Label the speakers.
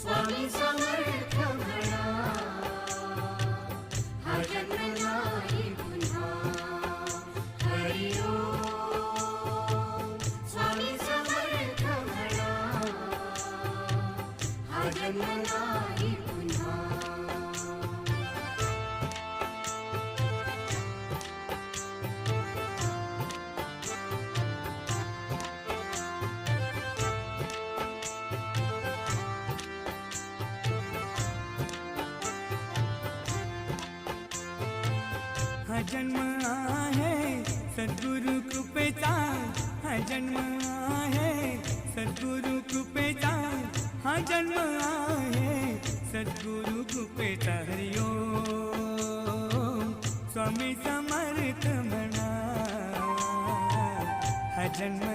Speaker 1: स्वामी समर्थ म्हणा, हा जन्म नाही पुन्हा. हरी ओम स्वामी समर्थ म्हणा, हा जन्म नाही पुन्हा.
Speaker 2: हा जन्म आहे सद्गुरु कृपेचा, हा जन्म आहे सद्गुरु कृपेचा, हा जन्म आहे सद्गुरु कृपेचा. हरी ओम स्वामी समर्थ म्हणा, हा जन्म